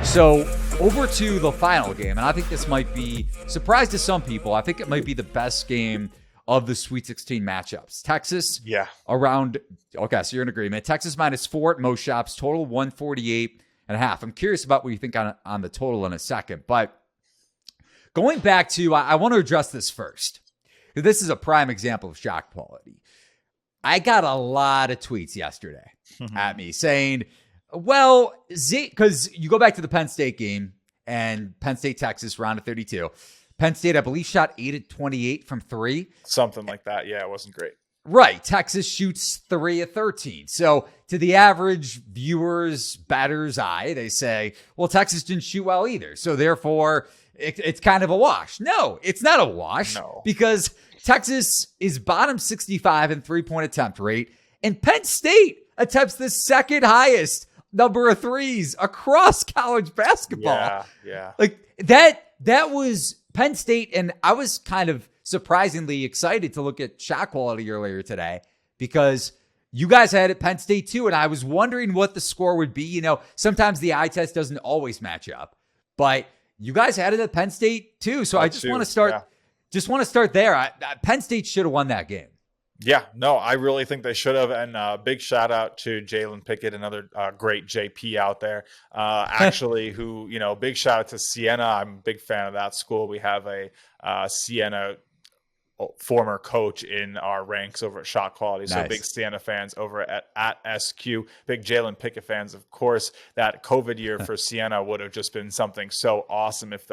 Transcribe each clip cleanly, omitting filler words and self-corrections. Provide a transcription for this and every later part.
So over to the final game, and I think this might be surprise to some people. I think it might be the best game of the Sweet 16 matchups. Texas, around. Okay, so you're in agreement. Texas -4 at most shops, total 148.5. I'm curious about what you think on the total in a second, but going back to, I want to address this first. This is a prime example of shot quality. I got a lot of tweets yesterday at me saying, well, because you go back to the Penn State game and Penn State, Texas, round of 32. Penn State, I believe, shot 8 of 28 from 3. Something like that. Yeah, it wasn't great. Right. Texas shoots 3 of 13. So to the average viewer's, batter's eye, they say, well, Texas didn't shoot well either. So therefore, it's kind of a wash. No, it's not a wash. No. Because Texas is bottom 65 in three-point attempt rate, and Penn State attempts the second highest number of threes across college basketball. Yeah. Like that was Penn State, and I was kind of surprisingly excited to look at shot quality earlier today because you guys had it Penn State too, and I was wondering what the score would be. You know, sometimes the eye test doesn't always match up, but you guys had it at Penn State too. So I just want to start there. Penn State should have won that game. Yeah, no, I really think they should have. And big shout out to Jalen Pickett, another great JP out there, actually, who, big shout out to Siena. I'm a big fan of that school. We have a Siena former coach in our ranks over at Shot Quality. So Nice. Big Siena fans over at SQ, big Jalen Pickett fans. Of course, that COVID year for Siena would have just been something so awesome if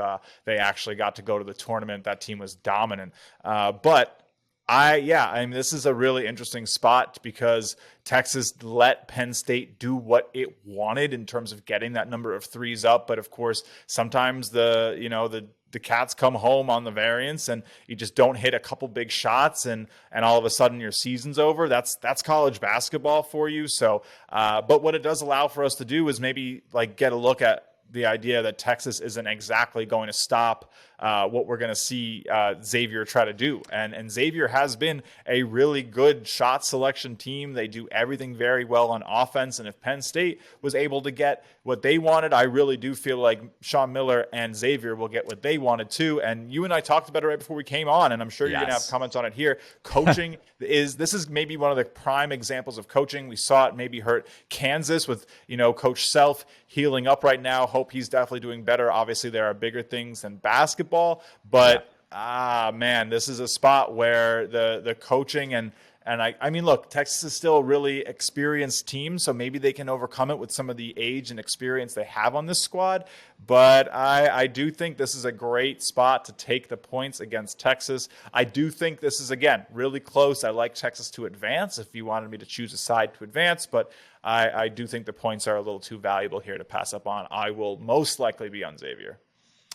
they actually got to go to the tournament. That team was dominant. But this is a really interesting spot because Texas let Penn State do what it wanted in terms of getting that number of threes up. But of course, sometimes the Cats come home on the variance and you just don't hit a couple big shots and all of a sudden your season's over. That's college basketball for you. So, but what it does allow for us to do is maybe like get a look at the idea that Texas isn't exactly going to stop what we're going to see Xavier try to do. And Xavier has been a really good shot selection team. They do everything very well on offense. And if Penn State was able to get what they wanted, I really do feel like Sean Miller and Xavier will get what they wanted too. And you and I talked about it right before we came on, and I'm sure you're going to have comments on it here. Coaching this is maybe one of the prime examples of coaching. We saw it maybe hurt Kansas with, Coach Self healing up right now. Hope he's definitely doing better. Obviously, there are bigger things than basketball, but this is a spot where the coaching and I mean, look, Texas is still a really experienced team, so maybe they can overcome it with some of the age and experience they have on this squad. But I do think this is a great spot to take the points against Texas. I do think this is, again, really close. I like Texas to advance if you wanted me to choose a side to advance, but I do think the points are a little too valuable here to pass up on. I will most likely be on Xavier.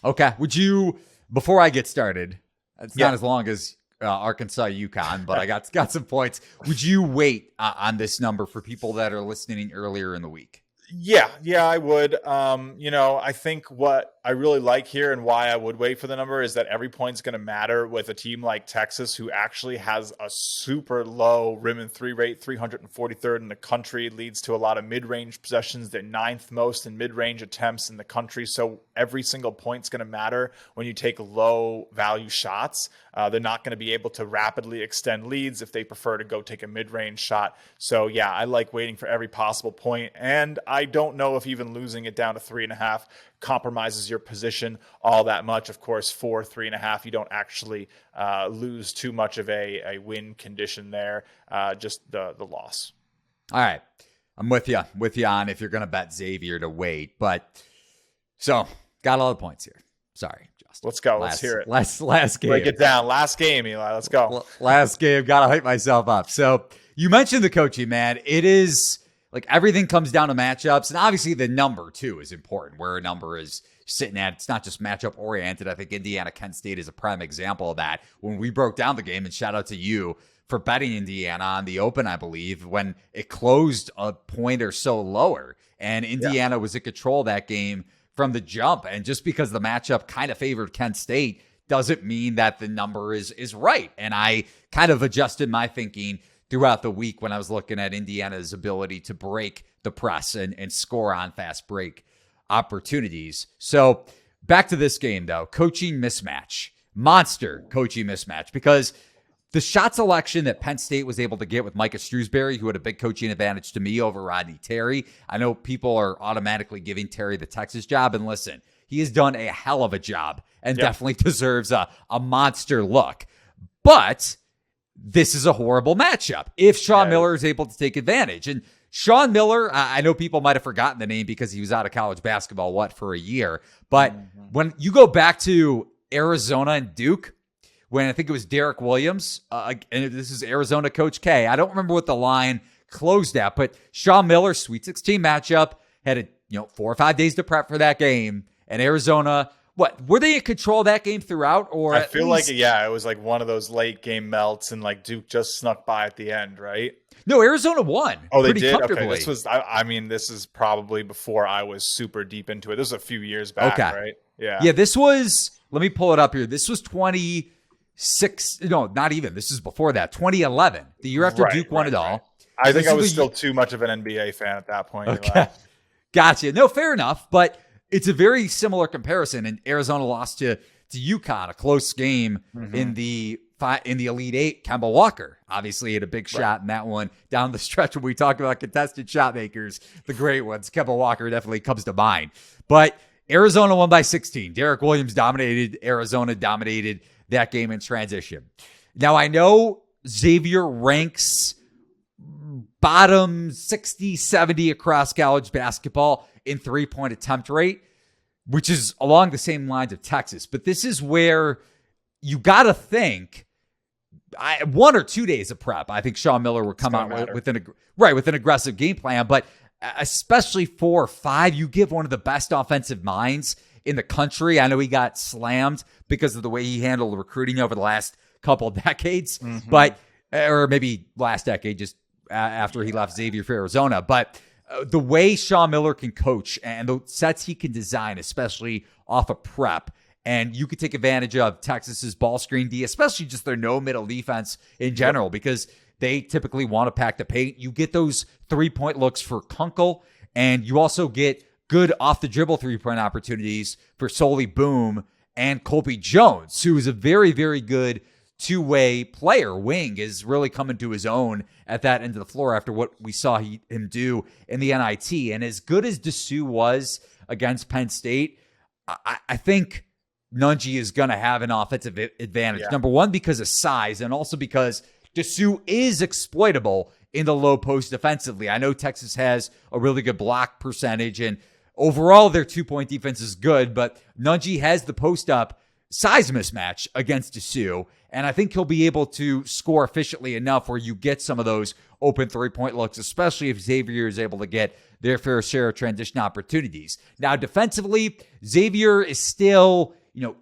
Okay. Would you, before I get started, it's not as long as Arkansas, UConn, but I got some points. Would you wait on this number for people that are listening earlier in the week? Yeah, I would. I think what I really like here and why I would wait for the number is that every point's going to matter with a team like Texas, who actually has a super low rim and three rate, 343rd in the country, leads to a lot of mid-range possessions. They're 9th most in mid-range attempts in the country. So every single point's going to matter when you take low value shots. They're not going to be able to rapidly extend leads if they prefer to go take a mid-range shot. So yeah, I like waiting for every possible point. And I don't know if even losing it down to 3.5 compromises your position all that much. Of course, 3.5, you don't actually lose too much of a win condition there, just the loss. All right. I'm with you on if you're going to bet Xavier to wait. But so got all the points here. Sorry, Justin. Let's go. Let's hear it. Last game. Break it down. Last game, Eli. Let's go. Last game. Got to hype myself up. So you mentioned the coaching, man. It is like everything comes down to matchups. And obviously the number too is important, where a number is sitting at. It's not just matchup oriented. I think Indiana, Kent State is a prime example of that. When we broke down the game, and shout out to you for betting Indiana on the open, I believe, when it closed a point or so lower. And Indiana was in control of that game from the jump. And just because the matchup kind of favored Kent State doesn't mean that the number is right. And I kind of adjusted my thinking throughout the week when I was looking at Indiana's ability to break the press and score on fast break. opportunities. So back to this game, though. Coaching mismatch. Monster coaching mismatch. Because the shot selection that Penn State was able to get with Micah Shrewsbury, who had a big coaching advantage to me over Rodney Terry. I know people are automatically giving Terry the Texas job. And listen, he has done a hell of a job and definitely deserves a monster look. But this is a horrible matchup if Sean Miller is able to take advantage. And Sean Miller, I know people might have forgotten the name because he was out of college basketball, for a year. But when you go back to Arizona and Duke, when I think it was Derek Williams, and this is Arizona Coach K, I don't remember what the line closed at, but Sean Miller, Sweet 16 matchup, had 4 or 5 days to prep for that game. And Arizona, were they in control of that game throughout? Or I feel like, it was like one of those late game melts, and like Duke just snuck by at the end, right? No, Arizona won. Oh, they did? Okay, this was, this is probably before I was super deep into it. This was a few years back, right? Yeah. Yeah, this was, let me pull it up here. This was 26, no, not even. This is before that, 2011, the year after Duke won it all. I think I was still too much of an NBA fan at that point. Okay. Gotcha. No, fair enough. But it's a very similar comparison. And Arizona lost to UConn, a close game in the Elite Eight. Kemba Walker obviously had a big shot in that one down the stretch. When we talk about contested shot makers, the great ones, Kemba Walker definitely comes to mind. But Arizona won by 16. Derek Williams dominated. Arizona dominated that game in transition. Now, I know Xavier ranks bottom 60, 70 across college basketball in three-point attempt rate, which is along the same lines of Texas. But this is where you got to think 1 or 2 days of prep. I think Sean Miller would come out with an aggressive game plan. But especially 4 or 5, you give one of the best offensive minds in the country. I know he got slammed because of the way he handled recruiting over the last couple of decades, but or maybe last decade, just after he left Xavier for Arizona. But the way Sean Miller can coach and the sets he can design, especially off of prep, and you could take advantage of Texas's ball screen D, especially just their no middle defense in general, because they typically want to pack the paint. You get those 3-point looks for Kunkel, and you also get good off the dribble 3-point opportunities for Soli Boom and Colby Jones, who is a very, very good two-way player. Wing is really coming to his own at that end of the floor after what we saw him do in the NIT. And as good as Dessou was against Penn State, I think Nunge is going to have an offensive advantage. Number one, because of size, and also because Dessou is exploitable in the low post defensively. I know Texas has a really good block percentage, and overall their 2-point defense is good, but Nunge has the post-up size mismatch against Dessou, and I think he'll be able to score efficiently enough where you get some of those open 3-point looks, especially if Xavier is able to get their fair share of transition opportunities. Now, defensively, Xavier is still,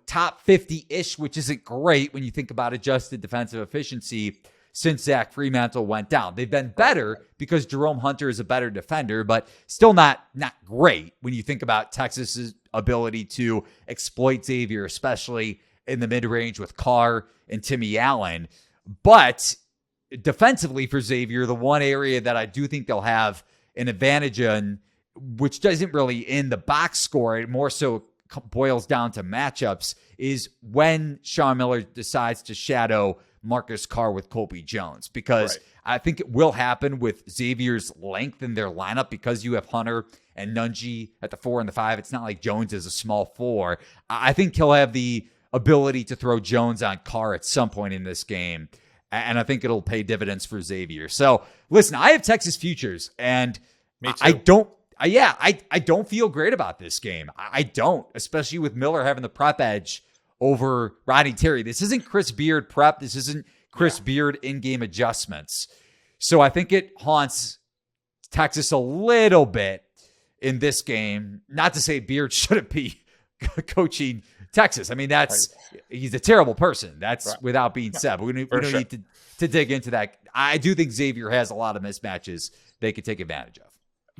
top 50-ish, which isn't great when you think about adjusted defensive efficiency since Zach Fremantle went down. They've been better because Jerome Hunter is a better defender, but still not great when you think about Texas's ability to exploit Xavier, especially in the mid-range with Carr and Timmy Allen. But defensively for Xavier, the one area that I do think they'll have an advantage in, which doesn't really in the box score, it more so boils down to matchups, is when Sean Miller decides to shadow Marcus Carr with Colby Jones, because I think it will happen with Xavier's length in their lineup, because you have Hunter and Nunge at the 4 and the 5. It's not like Jones is a small 4. I think he'll have the ability to throw Jones on Carr at some point in this game, and I think it'll pay dividends for Xavier. So listen, I have Texas futures, and I don't feel great about this game. I don't, especially with Miller having the prep edge over Rodney Terry. This isn't Chris Beard prep. This isn't Chris Beard in-game adjustments. So I think it haunts Texas a little bit in this game. Not to say Beard shouldn't be coaching Texas. I mean, he's a terrible person. That's without being said. But we don't need to dig into that. I do think Xavier has a lot of mismatches they could take advantage of.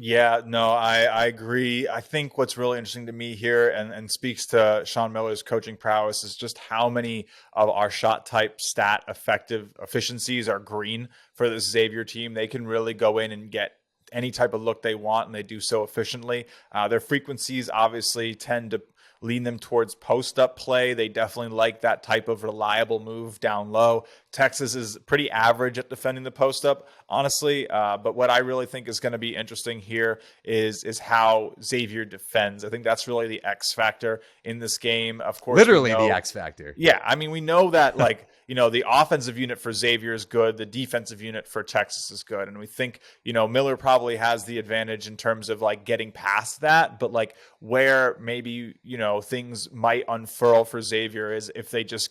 Yeah, no, I agree. I think what's really interesting to me here and speaks to Sean Miller's coaching prowess is just how many of our shot type stat effective efficiencies are green for this Xavier team. They can really go in and get any type of look they want, and they do so efficiently. Their frequencies obviously tend to lean them towards post-up play. They definitely like that type of reliable move down low. Texas is pretty average at defending the post-up, honestly. But what I really think is going to be interesting here is how Xavier defends. I think that's really the X factor in this game. Of course, literally the X factor. Yeah, I mean, we know that the offensive unit for Xavier is good. The defensive unit for Texas is good. And we think, Miller probably has the advantage in terms of getting past that. But where maybe, things might unfurl for Xavier is if they just,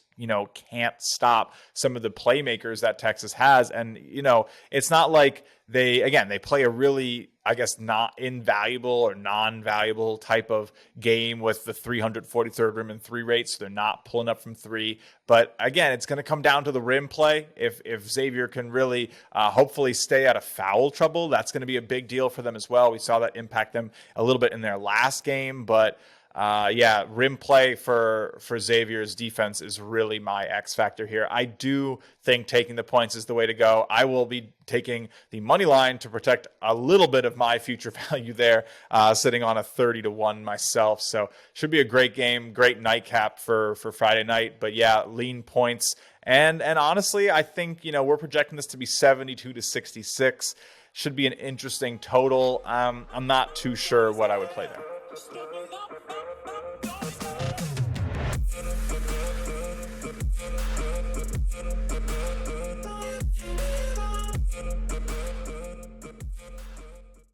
can't stop some of the playmakers that Texas has. And, it's not like they play a really, I guess, not invaluable or non-valuable type of game with the 343rd rim and 3 rate. So they're not pulling up from 3. But again, it's going to come down to the rim play. If Xavier can really hopefully stay out of foul trouble, that's going to be a big deal for them as well. We saw that impact them a little bit in their last game, but rim play for Xavier's defense is really my X factor here. I do think taking the points is the way to go. I will be taking the money line to protect a little bit of my future value there, sitting on a 30-1 myself. So should be a great game, great nightcap for Friday night. But yeah, lean points. And honestly, I think, we're projecting this to be 72-66. Should be an interesting total. I'm not too sure what I would play there.